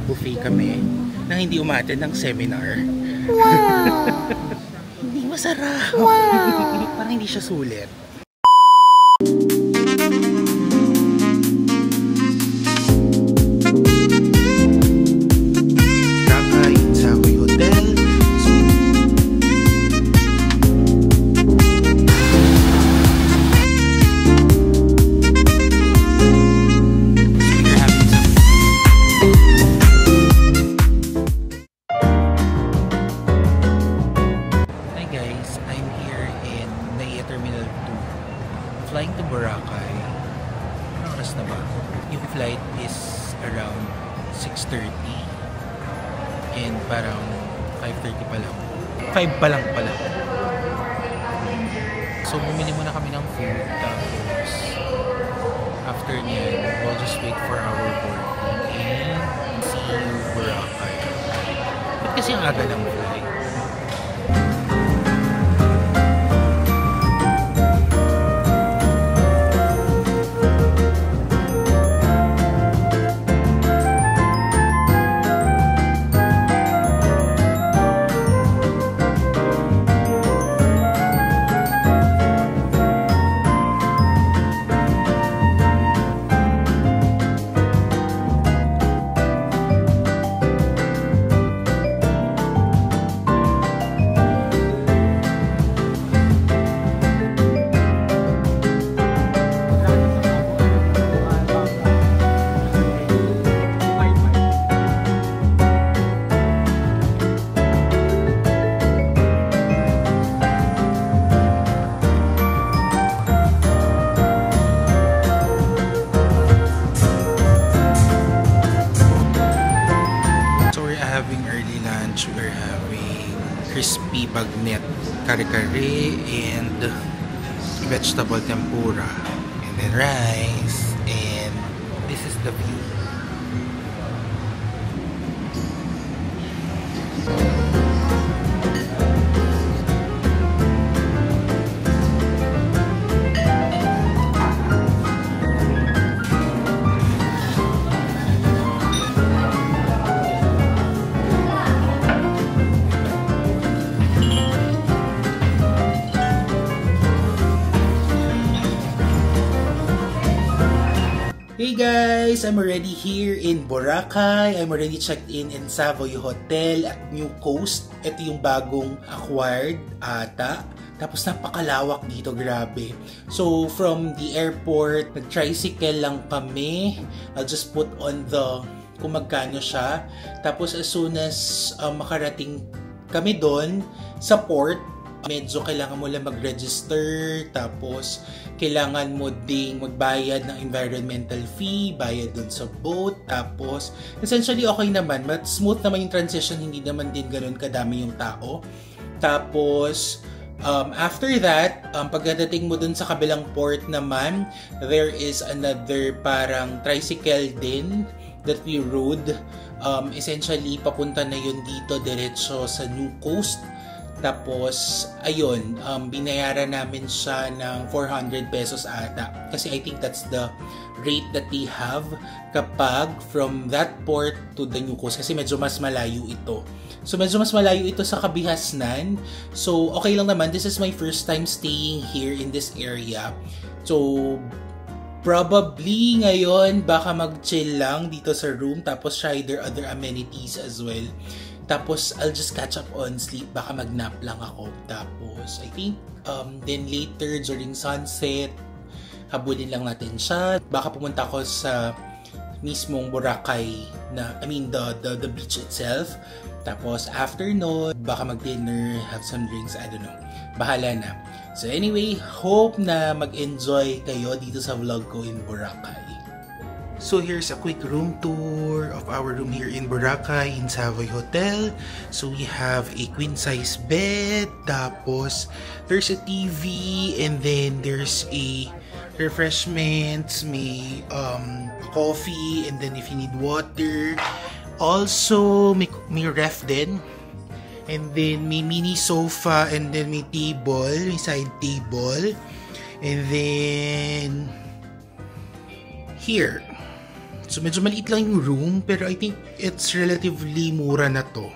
nag-buffet kami nang hindi umattend ng seminar. Wow! Hindi masarap. Wow! Parang hindi siya sulit. Flying to Boracay. Anong oras na ba? Yung flight is around 6:30 and parang 5:30 pa lang. 5 pa lang pala. So bumili muna kami ng food, tapos after niyan, we'll just wait for our boarding and see Boracay. Ba't kasi ang aga ng flight? We're having crispy bagnet, kare-kare, and vegetable tempura, and then rice, and this is the view. Hey guys! I'm already here in Boracay. I'm already checked in Savoy Hotel at New Coast. Ito yung bagong acquired ata. Tapos napakalawak dito, grabe. So from the airport, nag-tricycle lang kami. I'll just put on the kung magkano siya. Tapos as soon as makarating kami doon sa port, medyo kailangan mo lang mag-register, tapos kailangan mo ding magbayad ng environmental fee, bayad dun sa boat, tapos essentially okay naman, but smooth naman yung transition, hindi naman din ganun kadami yung tao. Tapos after that, pagdating mo dun sa kabilang port naman, there is another parang tricycle din that we rode. Essentially papunta na yun dito diretso sa New Coast. Tapos, ayun, binayaran namin siya ng 400 pesos ata. Kasi I think that's the rate that they have kapag from that port to the New Coast. Kasi medyo mas malayo ito. So, medyo mas malayo ito sa Kabihasnan. So, okay lang naman. This is my first time staying here in this area. So, probably ngayon, baka mag-chill lang dito sa room. Tapos, try their other amenities as well. Tapos, I'll just catch up on sleep. Baka mag-nap lang ako. Tapos, I think, then later, during sunset, habulin lang natin siya. Baka pumunta ako sa mismong Boracay na, I mean, the beach itself. Tapos, after no, baka mag-dinner, have some drinks, I don't know. Bahala na. So, anyway, hope na mag-enjoy kayo dito sa vlog ko in Boracay. So here's a quick room tour of our room here in Boracay in Savoy Hotel. So we have a queen size bed, tapos there's a TV, and then there's a refreshments, may coffee, and then if you need water, also may ref din, and then may mini sofa, and then may table, may side table, and then here So medyo maliit lang yung room, pero I think it's relatively mura na to.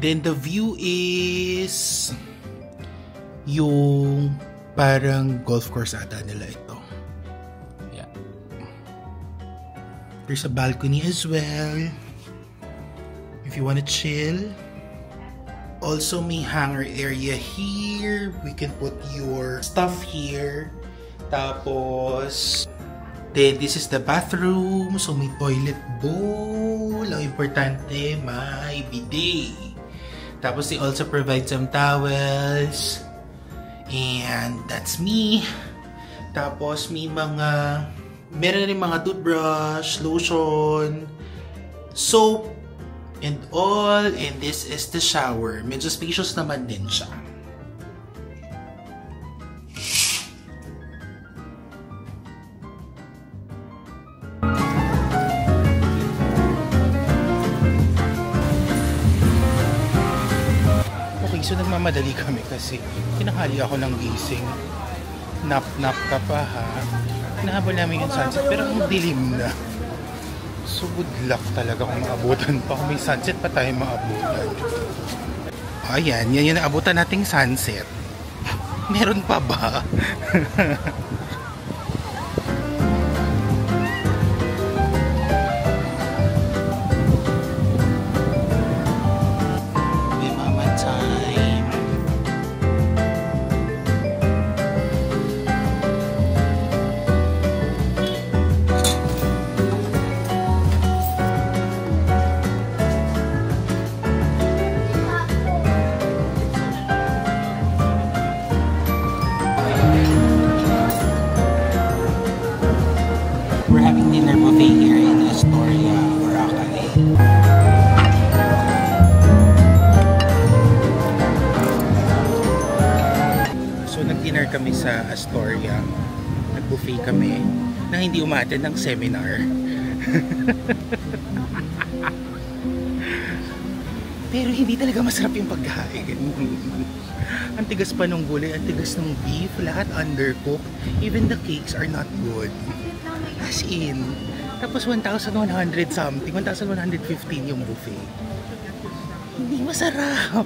Then the view is yung parang golf course ata nila ito. Yeah. There's a balcony as well if you wanna chill. Also may hanger area here. We can put your stuff here. Tapos then this is the bathroom. So may toilet bowl. Ang importante, may bidet. Tapos they also provide some towels. And that's me. Tapos may meron rin mga toothbrush, lotion, soap, and all. And this is the shower. Medyo spacious naman din siya. Okay, so nagmamadali kami kasi kinakali ako ng gising. Nap-nap ka pa ha. Hinahabol namin yung sunset pero ang dilim na. So good luck talaga kung maabutan pa. Kung may sunset pa tayo maabutan. Ayan, yan yung naabutan nating sunset. Meron pa ba? May mama time. We're having dinner buffet here in Astoria, Boracay. So nag-dinner kami sa Astoria. Nag-buffet kami na hindi umattend ng seminar. Pero hindi talaga masarap yung pagkain. Ang tigas pa ng gulay, ang tigas ng beef, lahat undercooked. Even the cakes are not good. As in, tapos 1,100 something, 1,115 yung buffet. Hindi masarap.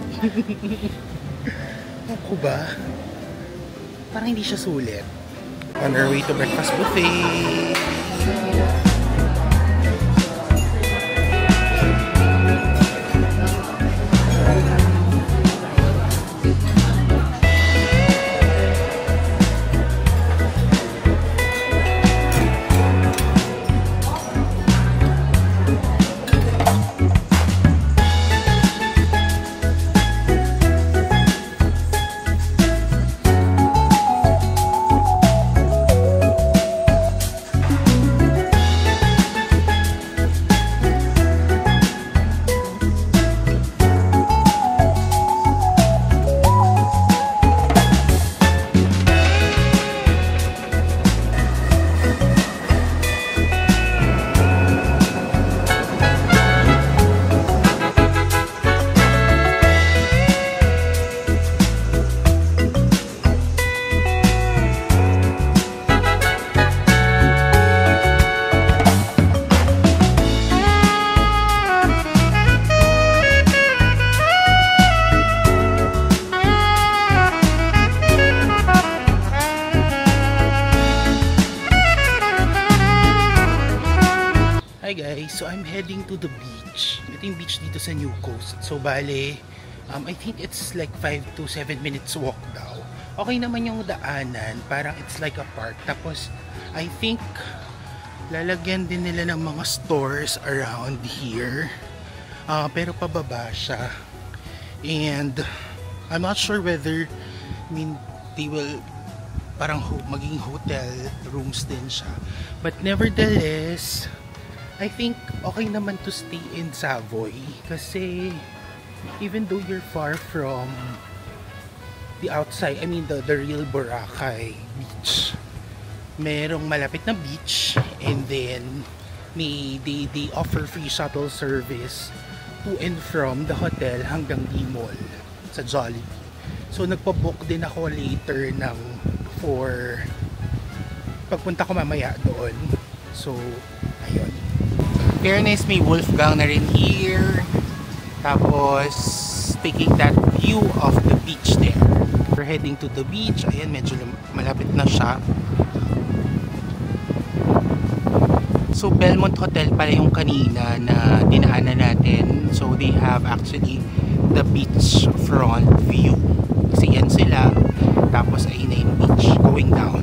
Ako ba? Parang hindi siya sulit. On our way to breakfast buffet. Hi guys, so I'm heading to the beach. Ito yung beach dito sa New Coast. So bale, I think it's like 5 to 7 minutes walk daw. Okay naman yung daanan, parang it's like a park. Tapos I think lalagyan din nila ng mga stores around here. Pero pababa siya. And I'm not sure whether, they will parang maging hotel rooms din siya. But nevertheless, I think okay naman to stay in Savoy kasi even though you're far from the outside, the real Boracay beach, merong malapit na beach, and then they offer free shuttle service to and from the hotel hanggang D-Mall sa Jollibee. So nagpa-book din ako later for pagpunta ko mamaya doon. So ayun. fairness, may Wolfgang na rin here. Tapos, taking that view of the beach there. We're heading to the beach. Ayan, medyo malapit na siya. So, Belmont Hotel pala yung kanina na dinaanan natin. So, they have actually the beach front view. Kasi yan sila. Tapos, ayun na yung beach going down.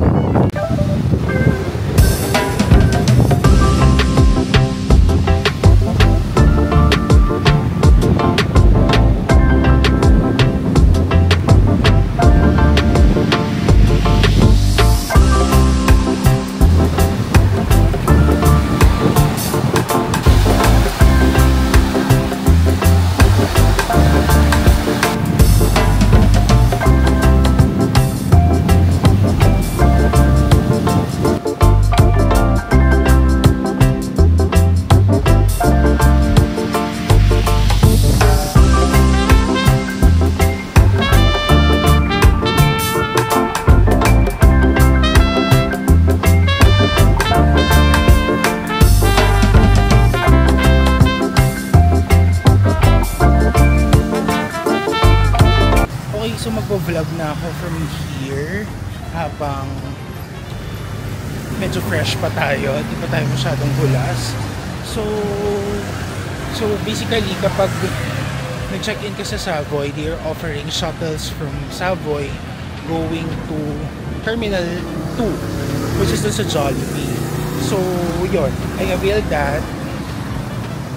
So magbo-vlog na ako from here habang medyo fresh pa tayo, di pa tayo masyadong hulas. So basically kapag nag-check-in ka sa Savoy, they are offering shuttles from Savoy going to Terminal 2, which is dun sa Jollibee. So yun, I availed that.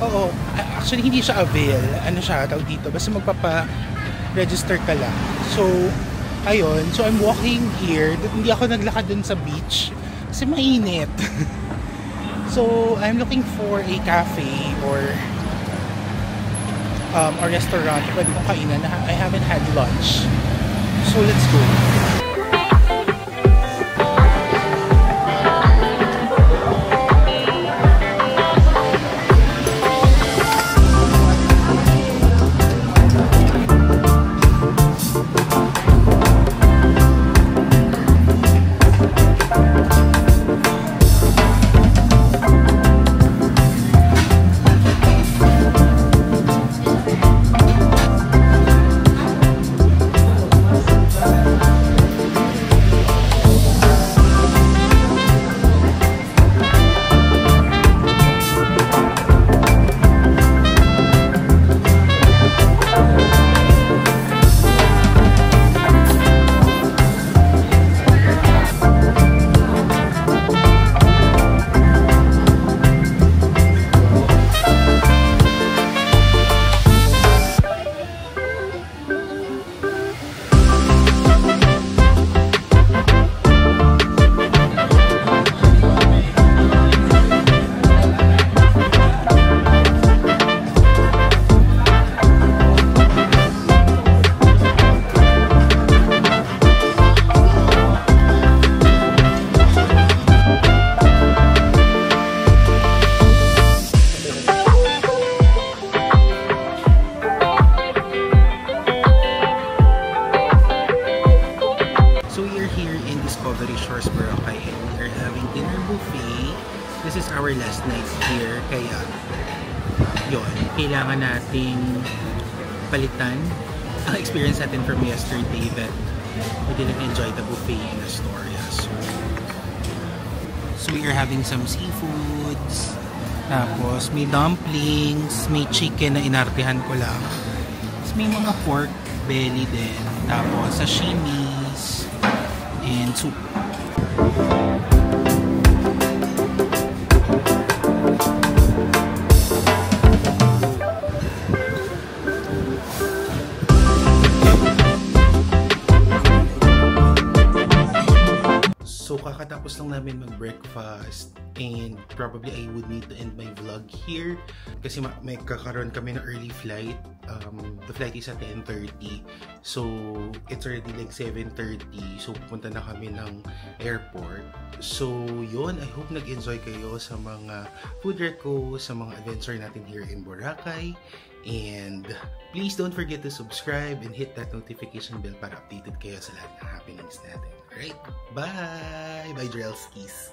Oo, actually hindi siya avail, ano siya tawag dito, basta magpapa-register ka lang. So, ayun. So, I'm walking here. Hindi ako naglakad dun sa beach kasi mainit. So, I'm looking for a cafe or a restaurant pwede kong kainan na I haven't had lunch. So, let's go. This is our last night here, kaya yun, kailangan nating palitan ang experience natin from yesterday that we didn't enjoy the buffet in Astoria. So we are having some seafoods, tapos may dumplings, may chicken na inartehan ko lang, tapos may mga pork belly din, tapos sashimis and soup. So kakatapos lang namin mag-breakfast and probably I would need to end my vlog here kasi may kakaroon kami na early flight. The flight is at 10:30, so it's already like 7:30, so pupunta na kami ng airport. So yun, I hope nag-enjoy kayo sa mga food reco, sa mga adventure natin here in Boracay. And please don't forget to subscribe and hit that notification bell para updated kayo sa lahat ng happenings natin. Alright, bye! Bye, Drelskis!